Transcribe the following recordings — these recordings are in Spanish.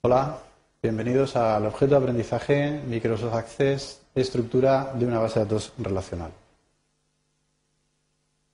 Hola, bienvenidos al objeto de aprendizaje Microsoft Access, estructura de una base de datos relacional.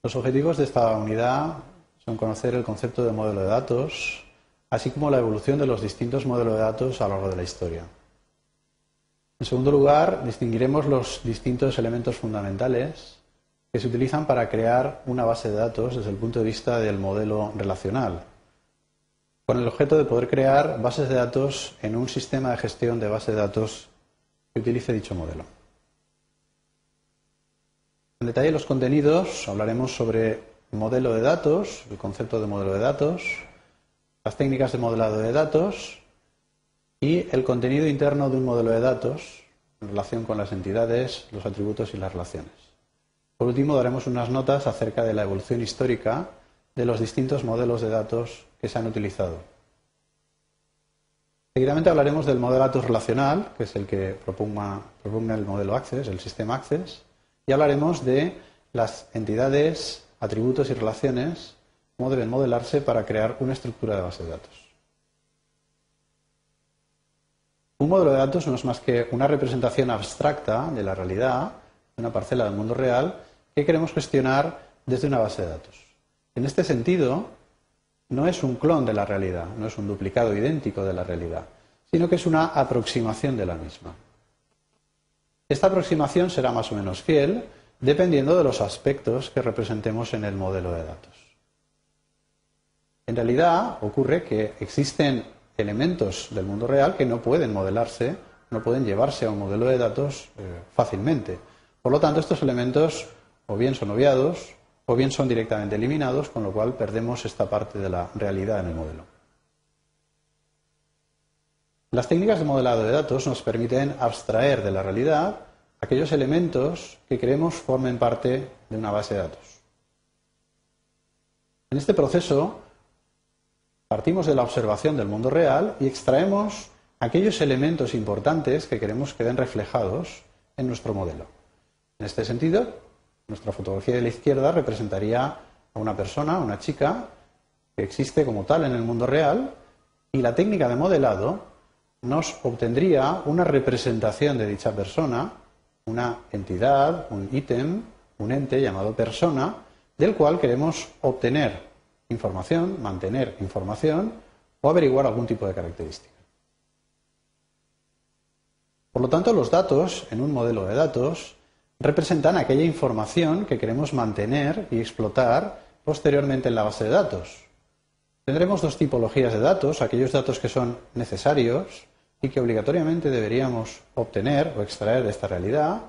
Los objetivos de esta unidad son conocer el concepto de modelo de datos, así como la evolución de los distintos modelos de datos a lo largo de la historia. En segundo lugar, distinguiremos los distintos elementos fundamentales que se utilizan para crear una base de datos desde el punto de vista del modelo relacional, con el objeto de poder crear bases de datos en un sistema de gestión de bases de datos que utilice dicho modelo. En detalle los contenidos, hablaremos sobre modelo de datos, el concepto de modelo de datos, las técnicas de modelado de datos y el contenido interno de un modelo de datos en relación con las entidades, los atributos y las relaciones. Por último, daremos unas notas acerca de la evolución histórica de los distintos modelos de datos que se han utilizado. Seguidamente hablaremos del modelo de datos relacional, que es el que propugna el modelo Access, el sistema Access, y hablaremos de las entidades, atributos y relaciones, cómo deben modelarse para crear una estructura de base de datos. Un modelo de datos no es más que una representación abstracta de la realidad, de una parcela del mundo real, que queremos gestionar desde una base de datos. En este sentido, no es un clon de la realidad, no es un duplicado idéntico de la realidad, sino que es una aproximación de la misma. Esta aproximación será más o menos fiel dependiendo de los aspectos que representemos en el modelo de datos. En realidad ocurre que existen elementos del mundo real que no pueden modelarse, no pueden llevarse a un modelo de datos fácilmente. Por lo tanto, estos elementos o bien son obviados o bien son directamente eliminados, con lo cual perdemos esta parte de la realidad en el modelo. Las técnicas de modelado de datos nos permiten abstraer de la realidad aquellos elementos que queremos formen parte de una base de datos. En este proceso partimos de la observación del mundo real y extraemos aquellos elementos importantes que queremos que queden reflejados en nuestro modelo. En este sentido, nuestra fotografía de la izquierda representaría a una persona, a una chica, que existe como tal en el mundo real, y la técnica de modelado nos obtendría una representación de dicha persona, una entidad, un ítem, un ente llamado persona, del cual queremos obtener información, mantener información o averiguar algún tipo de característica. Por lo tanto, los datos en un modelo de datos representan aquella información que queremos mantener y explotar posteriormente en la base de datos. Tendremos dos tipologías de datos, aquellos datos que son necesarios y que obligatoriamente deberíamos obtener o extraer de esta realidad.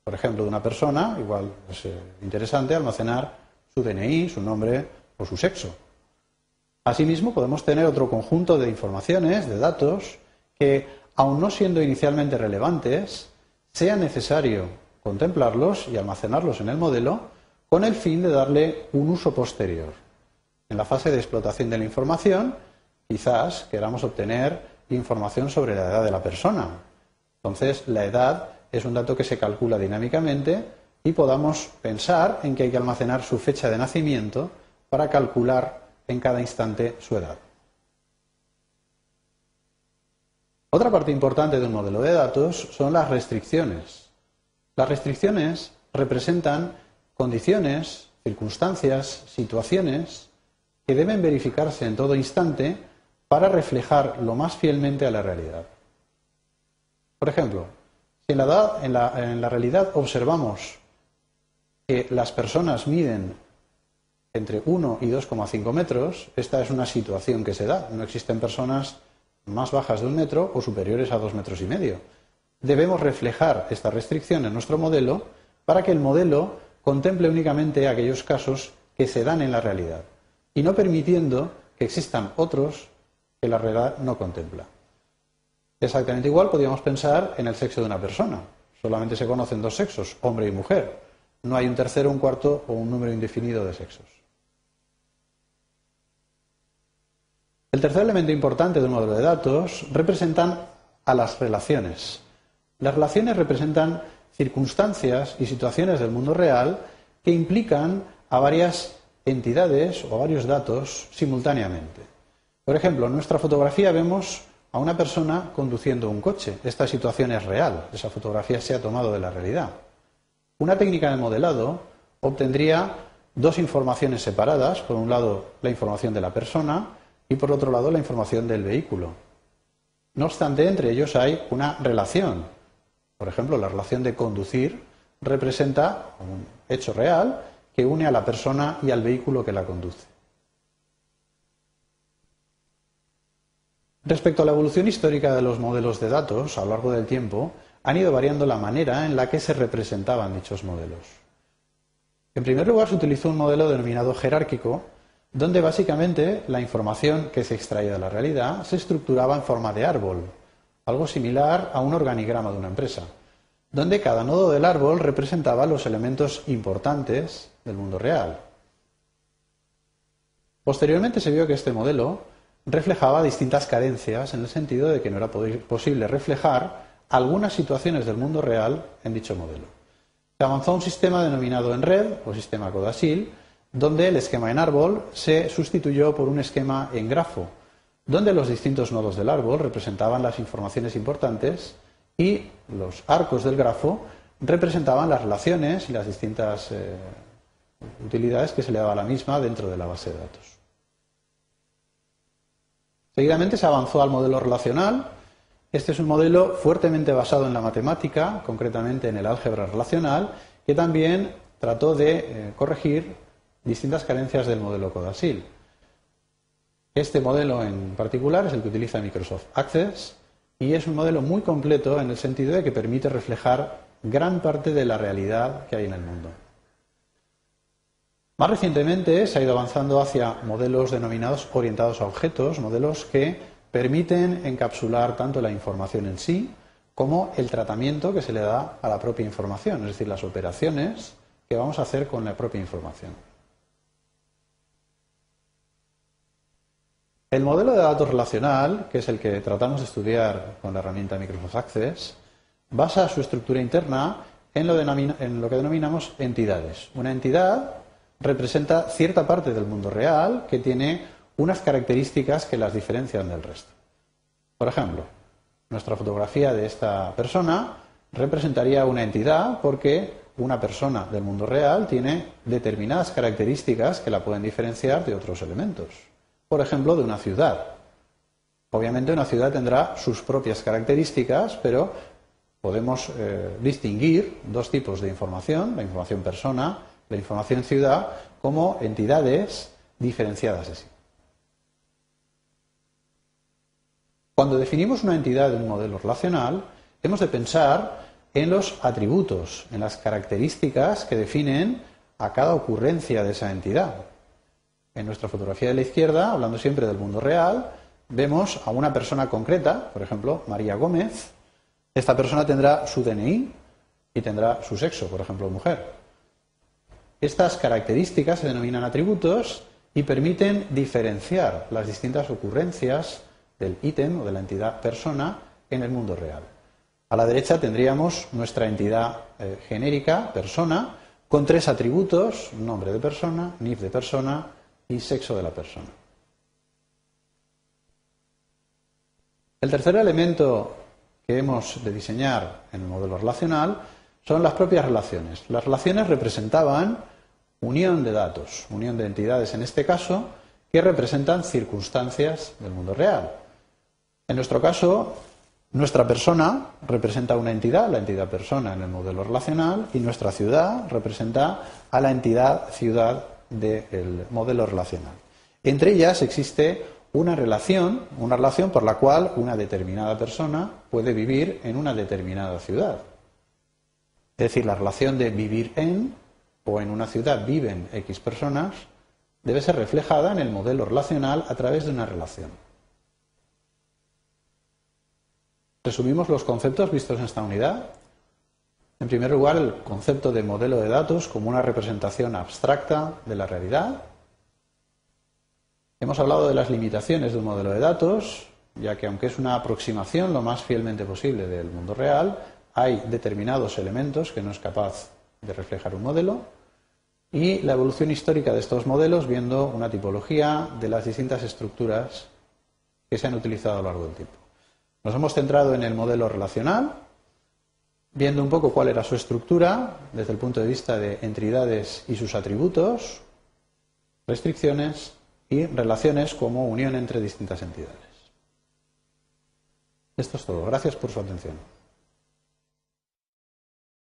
Por ejemplo, de una persona, igual es interesante almacenar su DNI, su nombre o su sexo. Asimismo, podemos tener otro conjunto de informaciones, de datos, que, aun no siendo inicialmente relevantes, sea necesario contemplarlos y almacenarlos en el modelo con el fin de darle un uso posterior. En la fase de explotación de la información, quizás queramos obtener información sobre la edad de la persona. Entonces, la edad es un dato que se calcula dinámicamente y podamos pensar en que hay que almacenar su fecha de nacimiento para calcular en cada instante su edad. Otra parte importante de un modelo de datos son las restricciones. Las restricciones representan condiciones, circunstancias, situaciones que deben verificarse en todo instante para reflejar lo más fielmente a la realidad. Por ejemplo, si en la realidad observamos que las personas miden entre 1 y 2,5 metros, esta es una situación que se da. No existen personas más bajas de 1 metro o superiores a 2,5 metros. Debemos reflejar esta restricción en nuestro modelo para que el modelo contemple únicamente aquellos casos que se dan en la realidad y no permitiendo que existan otros que la realidad no contempla. Exactamente igual podríamos pensar en el sexo de una persona. Solamente se conocen dos sexos, hombre y mujer. No hay un tercero, un cuarto o un número indefinido de sexos. El tercer elemento importante de un modelo de datos representan a las relaciones. Las relaciones representan circunstancias y situaciones del mundo real que implican a varias entidades o a varios datos simultáneamente. Por ejemplo, en nuestra fotografía vemos a una persona conduciendo un coche. Esta situación es real, esa fotografía se ha tomado de la realidad. Una técnica de modelado obtendría dos informaciones separadas, por un lado la información de la persona y por otro lado la información del vehículo. No obstante, entre ellos hay una relación. Por ejemplo, la relación de conducir representa un hecho real que une a la persona y al vehículo que la conduce. Respecto a la evolución histórica de los modelos de datos, a lo largo del tiempo, han ido variando la manera en la que se representaban dichos modelos. En primer lugar, se utilizó un modelo denominado jerárquico, donde básicamente la información que se extraía de la realidad se estructuraba en forma de árbol, algo similar a un organigrama de una empresa, donde cada nodo del árbol representaba los elementos importantes del mundo real. Posteriormente se vio que este modelo reflejaba distintas carencias en el sentido de que no era posible reflejar algunas situaciones del mundo real en dicho modelo. Se avanzó a un sistema denominado en red o sistema Codasyl, donde el esquema en árbol se sustituyó por un esquema en grafo, donde los distintos nodos del árbol representaban las informaciones importantes y los arcos del grafo representaban las relaciones y las distintas utilidades que se le daba a la misma dentro de la base de datos. Seguidamente se avanzó al modelo relacional. Este es un modelo fuertemente basado en la matemática, concretamente en el álgebra relacional, que también trató de corregir distintas carencias del modelo Codasyl. Este modelo en particular es el que utiliza Microsoft Access y es un modelo muy completo en el sentido de que permite reflejar gran parte de la realidad que hay en el mundo. Más recientemente se ha ido avanzando hacia modelos denominados orientados a objetos, modelos que permiten encapsular tanto la información en sí como el tratamiento que se le da a la propia información, es decir, las operaciones que vamos a hacer con la propia información. El modelo de datos relacional, que es el que tratamos de estudiar con la herramienta Microsoft Access, basa su estructura interna en lo que denominamos entidades. Una entidad representa cierta parte del mundo real que tiene unas características que las diferencian del resto. Por ejemplo, nuestra fotografía de esta persona representaría una entidad porque una persona del mundo real tiene determinadas características que la pueden diferenciar de otros elementos. Por ejemplo, de una ciudad. Obviamente una ciudad tendrá sus propias características, pero podemos distinguir dos tipos de información, la información persona, la información ciudad, como entidades diferenciadas de sí. Cuando definimos una entidad de un modelo relacional, hemos de pensar en los atributos, en las características que definen a cada ocurrencia de esa entidad. En nuestra fotografía de la izquierda, hablando siempre del mundo real, vemos a una persona concreta, por ejemplo, María Gómez. Esta persona tendrá su DNI y tendrá su sexo, por ejemplo, mujer. Estas características se denominan atributos y permiten diferenciar las distintas ocurrencias del ítem o de la entidad persona en el mundo real. A la derecha tendríamos nuestra entidad genérica, persona, con tres atributos: nombre de persona, NIF de persona y sexo de la persona. El tercer elemento que hemos de diseñar en el modelo relacional son las propias relaciones. Las relaciones representaban unión de datos, unión de entidades en este caso, que representan circunstancias del mundo real. En nuestro caso, nuestra persona representa una entidad, la entidad persona en el modelo relacional, y nuestra ciudad representa a la entidad ciudad del modelo relacional. Entre ellas existe una relación por la cual una determinada persona puede vivir en una determinada ciudad. Es decir, la relación de vivir en o en una ciudad viven X personas debe ser reflejada en el modelo relacional a través de una relación. Resumimos los conceptos vistos en esta unidad. En primer lugar, el concepto de modelo de datos como una representación abstracta de la realidad. Hemos hablado de las limitaciones de un modelo de datos, ya que aunque es una aproximación lo más fielmente posible del mundo real, hay determinados elementos que no es capaz de reflejar un modelo, y la evolución histórica de estos modelos viendo una tipología de las distintas estructuras que se han utilizado a lo largo del tiempo. Nos hemos centrado en el modelo relacional, viendo un poco cuál era su estructura desde el punto de vista de entidades y sus atributos, restricciones y relaciones como unión entre distintas entidades. Esto es todo. Gracias por su atención.